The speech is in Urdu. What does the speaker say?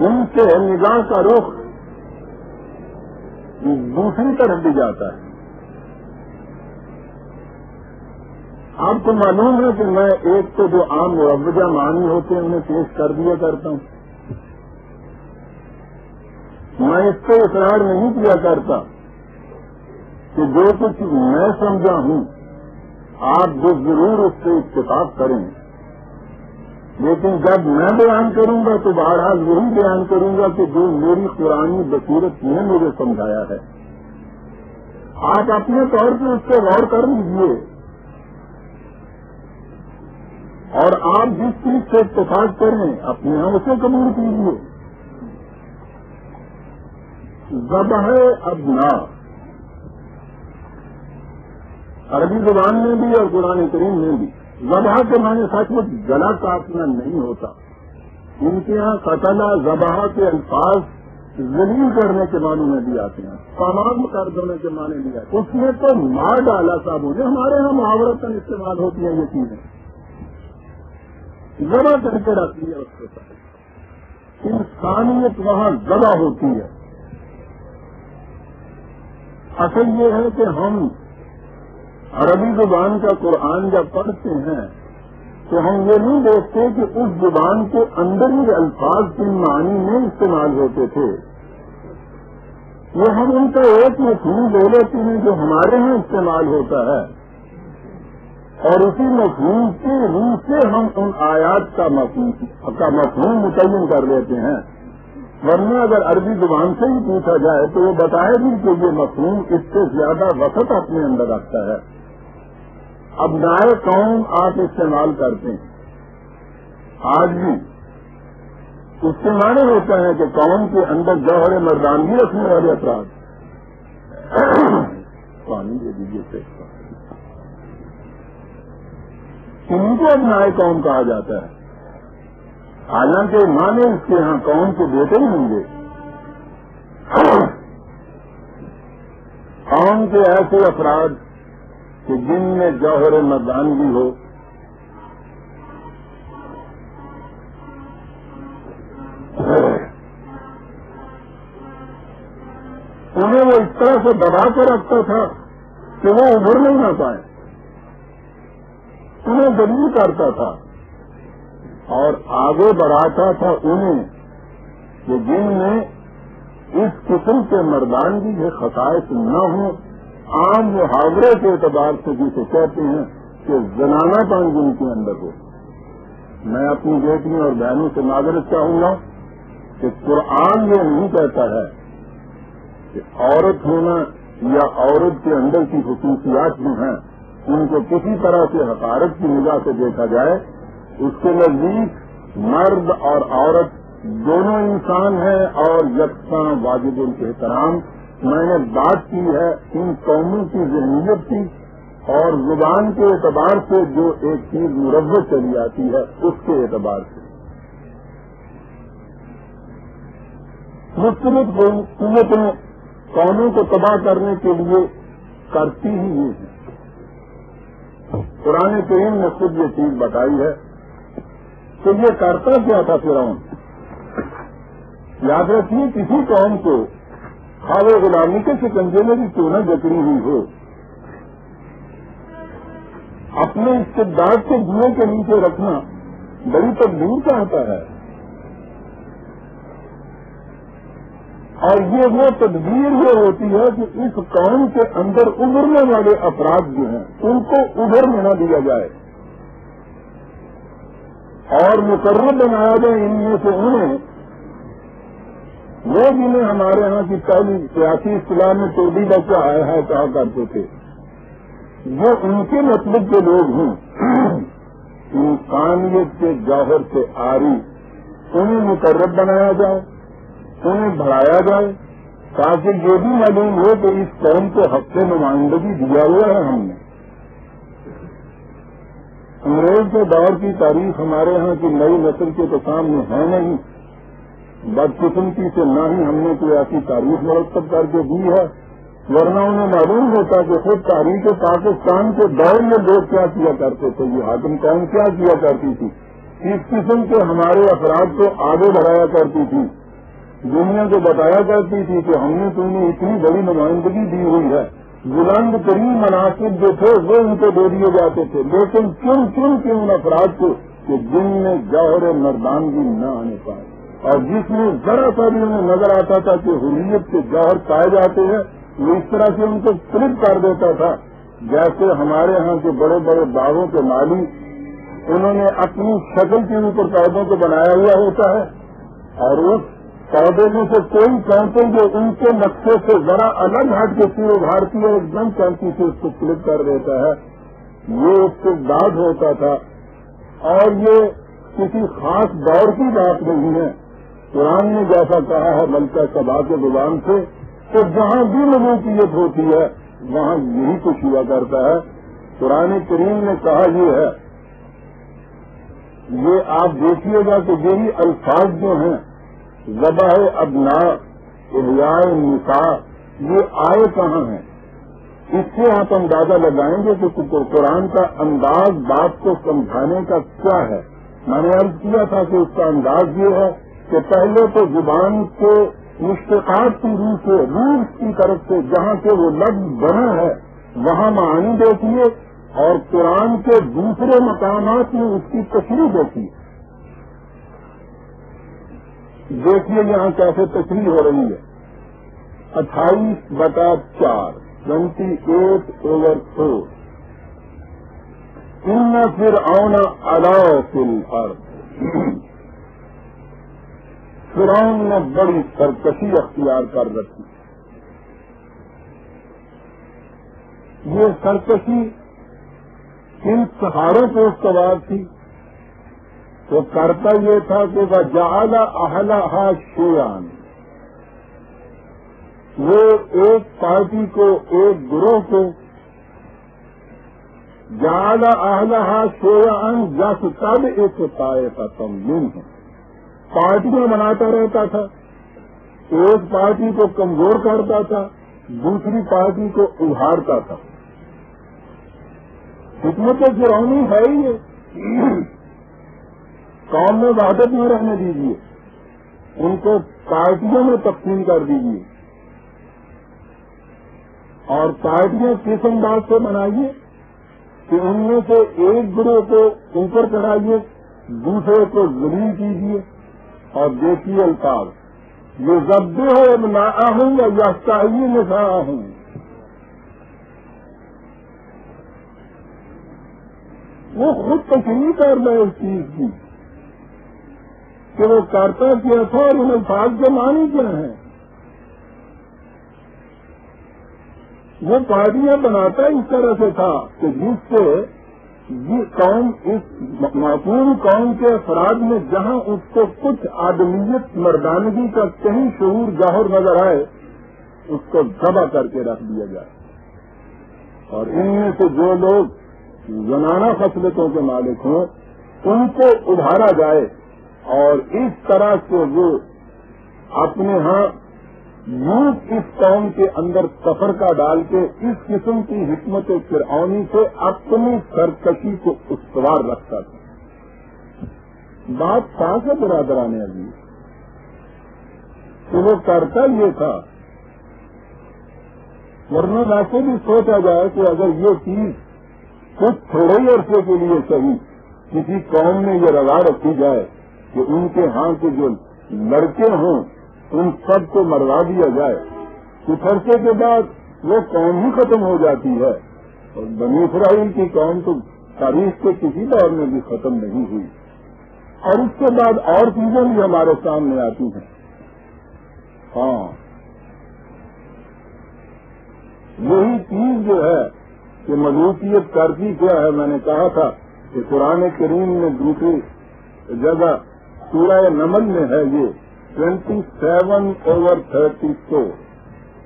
ان سے نگاہ کا رخ دوسری طرف بھی جاتا ہے. آپ کو معلوم ہے کہ میں ایک تو جو عام مروجہ معنی ہوتے ہیں انہیں پیش کر دیا کرتا ہوں. میں اس پہ اصرار نہیں کیا کرتا کہ جو کچھ میں سمجھا ہوں آپ جو ضرور اس سے اتفاق کریں، لیکن جب میں بیان کروں گا تو بہرحال یہی بیان کروں گا کہ جو میری قرآنی بصیرت نے مجھے سمجھایا ہے. آپ اپنے طور پہ اس پہ غور کر لیجیے اور آپ جس چیز سے اتفاق کریں اپنے یہاں اسے قبول کیجیے. ذبح ابنا عربی زبان میں بھی اور قرآن کریم میں بھی ذبح کے معنی سچ مچ گلا کاٹنا نہیں ہوتا. ان کے یہاں قتلہ ذبح کے الفاظ ذلیل کرنے کے معنی میں بھی آتے ہیں، تمام کر دینے کے معنی بھی آتے ہیں. اس میں تو مار ڈالا صاحب نے، ہمارے یہاں محاورتاً استعمال ہوتی ہیں یہ چیزیں. ذبح کر کے رکھتی ہے اس کے ساتھ. انسانیت وہاں ذبح ہوتی ہے. اصل یہ ہے کہ ہم عربی زبان کا قرآن جب پڑھتے ہیں تو ہم یہ نہیں دیکھتے کہ اس زبان کے اندر ہی الفاظ کے معنی میں استعمال ہوتے تھے. وہ ہم ان کا ایک مفہوم لے لیتے ہیں جو ہمارے یہاں استعمال ہوتا ہے اور اسی مفہوم کی روح سے ہم ان آیات کا مفہوم متعین کر لیتے ہیں. ورنہ اگر عربی زبان سے ہی پوچھا جائے تو وہ بتائے بھی کہ یہ مفہوم اس سے زیادہ وسعت اپنے اندر رکھتا ہے. اب نئے قوم آپ استعمال کرتے ہیں آج بھی اس سے معنی ہوتا ہے کہ قوم کے اندر جوہر مردانگی رکھنے والے افراد. پانی دے دیجیے سے انہیں کو اب نئے قوم کہا جاتا ہے. حالانکہ مانے اس کے یہاں قوم کے بیٹے ہی ہوں گے. قوم کے ایسے افراد کہ جن میں جوہر مردانگی ہو، انہیں وہ اس طرح سے دبا کر رکھتا تھا کہ وہ ابھر نہیں نہ پائے. انہیں دلیل کرتا تھا اور آگے بڑھاتا تھا انہیں کہ جن میں اس قسم کے مردانگی کے خصائص نہ ہوں. عام محاورے کے اعتبار سے جسے کہتے ہیں کہ زنانہ پن جن کے اندر ہو. میں اپنی بیٹیوں اور بہنوں سے معذرت چاہوں گا کہ قرآن یہ نہیں کہتا ہے کہ عورت ہونا یا عورت کے اندر کی خصوصیات جو ہیں ان کو کسی طرح سے حقارت کی نگاہ سے دیکھا جائے. اس کے نزدیک مرد اور عورت دونوں انسان ہیں اور یکساں واجب الاحترام. میں نے بات کی ہے ان قوموں کی ذہنیت کی اور زبان کے اعتبار سے جو ایک چیز مروج چلی آتی ہے اس کے اعتبار سے. مختلف قوتیں قوموں کو تباہ کرنے کے لیے کرتی ہی یہ ہے. قرآن کریم نے خود یہ چیز بتائی ہے کہ یہ کرتا کیا تھا فرعون. یاد رکھیے کسی قوم کو خواہ غلامی کے شکنجے میں بھی کیوں نہ جکڑی ہوئی ہو، اپنے استبداد کے جوئیں کے نیچے رکھنا بڑی تبدیل کا ہوتا ہے. اور یہ وہ تدبیر یہ ہوتی ہے کہ اس قوم کے اندر ابھرنے والے افراد جو ہیں ان کو ابھرنے نہ دیا جائے اور مقرر بنایا جائے ان میں سے انہیں وہ جنہیں ہمارے ہاں کی پہلی سیاسی اصطلاح میں ٹوڈی بچہ آیا ہے کہا کرتے تھے، وہ ان کے مطلب کے لوگ ہیں انسانیت کے جوہر سے آری. انہیں مقرر بنایا جائے، انہیں بڑھایا جائے تاکہ یہ بھی معلوم ہو کہ اس قوم کو حق سے نمائندگی دیا ہوا ہے ہم نے. انگریز کے دور کی تاریخ ہمارے ہاں کی نئی نسل کے تو سامنے ہے نہیں. بدقسمتی سے نہ ہی ہم نے کوئی ایسی تاریخ مرتب کر کے دی ہے، ورنہ انہیں معلوم ہوتا کہ خود تاریخ پاکستان کے دور میں لوگ کیا کیا کرتے تھے، یہ حاکم قوم کیا کیا کرتی تھی، کس قسم کے ہمارے افراد کو آگے بڑھایا کرتی تھی دنیا کو بتایا کرتی تھی کہ ہم نے تمہیں اتنی بڑی نمائندگی دی ہوئی ہے، بلند ترین مناسب جو تھے وہ ان کو دے دیے جاتے تھے، لیکن چن کے ان افراد کو کہ جن میں جوہر مردانگی نہ آنے پائے، اور جس میں ذرا سا بھی انہیں نظر آتا تھا کہ حریت کے جوہر پائے جاتے ہیں، وہ اس طرح سے ان کو فلپ کر دیتا تھا جیسے ہمارے ہاں کے بڑے بڑے باغوں کے مالی انہوں نے اپنی شکل کے اوپر پودوں کو بنایا ہوا ہوتا ہے، اور اس پودے میں سے کوئی چاہتے جو ان کے نقشے سے ذرا الگ ہٹ کے پھر ابھارتی ہے ایک دم چانتی سے اس کو فلپ کر دیتا ہے، یہ استبداد ہوتا تھا۔ اور یہ کسی خاص دور کی بات نہیں ہے، قرآن نے جیسا کہا ہے ملکہ سبا کے زبان سے کہ جہاں بھی ملوکیت ہوتی ہے وہاں یہی کچھ ہوا کرتا ہے۔ قرآن کریم نے کہا یہ ہے، یہ آپ دیکھیے گا کہ یہی الفاظ جو ہیں ذبح ابناء، احیاء نساء، یہ آئے کہاں ہیں؟ اس سے آپ اندازہ لگائیں گے کہ قرآن کا انداز بات کو سمجھانے کا کیا ہے۔ میں نے عرض کیا تھا کہ اس کا انداز یہ ہے کہ پہلے تو زبان کے مشتقات کی روح سے، روح کی طرف سے جہاں سے وہ لفظ بنا ہے وہاں معانی دیکھیے، اور قرآن کے دوسرے مقامات میں اس کی تشریح دیکھیے۔ دیکھیے یہاں کیسے تشریح ہو رہی ہے، 28/4 28/4 ان فرعون علا فی الارض، فرعون نے بڑی سرکشی اختیار کر رکھی۔ یہ سرکشی کن سہاروں کو استوار تھی؟ تو کرتا یہ تھا کہ وَجَعَلَ أَهْلَهَا شِيَعًا، وہ ایک پارٹی کو، ایک گروہ کو جَعَلَ أَهْلَهَا شِيَعًا يَسْتَضْعِفُ طَائِفَةً مِّنْهُمْ، پارٹیاں بناتا رہتا تھا، ایک پارٹی کو کمزور کرتا تھا، دوسری پارٹی کو ابھارتا تھا۔ حکمت فرعونی ہے ہی یہ، قوم میں وحدت نہ رہنے دیجیے، ان کو پارٹیوں میں تقسیم کر دیجیے، اور پارٹیاں کس انداز سے بنائیے کہ ان میں سے ایک گروہ کو اوپر چڑھائیے، دوسرے کو ذلیل کیجیے، اور دیکھیے الفاظ یہ ذبح ابناءہم ویستحیی نساءہم، وہ خود تشریح کر رہے اس چیز کی کہ وہ کرتا کیا تھا اور ان الفاظ کے معنی کیا ہیں۔ وہ پارٹیاں بناتا اس طرح سے تھا کہ جس سے یہ قوم، اس معقول قوم کے افراد میں جہاں اس کو کچھ آدمیت مردانگی کا کہیں شعور ظاہر نظر آئے اس کو ذبح کر کے رکھ دیا جائے، اور ان میں سے جو لوگ زنانہ خصلتوں کے مالک ہوں ان کو ابھارا جائے، اور اس طرح سے وہ اپنے ہاں یوں اس قوم کے اندر تفرقہ ڈال کے اس قسم کی حکمت فرعونی سے اپنی سرکشی کو استوار رکھتا تھا۔ بات صاف ہے برادران عزیز کہ وہ کرتا یہ تھا، ورنہ ویسے بھی سوچا جائے کہ اگر یہ چیز کچھ تھوڑے ہی عرصے کے لیے صحیح کسی قوم میں یہ روا رکھی جائے کہ ان کے ہاں کے جو لڑکے ہوں ان سب کو مروا دیا جائے، کچھ عرصے کے بعد وہ قوم ہی ختم ہو جاتی ہے، اور بنی اسرائیل کی قوم تو تاریخ کے کسی دور میں بھی ختم نہیں ہوئی، اور اس کے بعد اور چیزیں بھی ہمارے سامنے آتی ہیں۔ ہاں، یہی چیز جو ہے کہ ملوکیت کرتی کیا ہے، میں نے کہا تھا کہ قرآن کریم میں دوسری جگہ سورہ نمل میں ہے یہ 27/34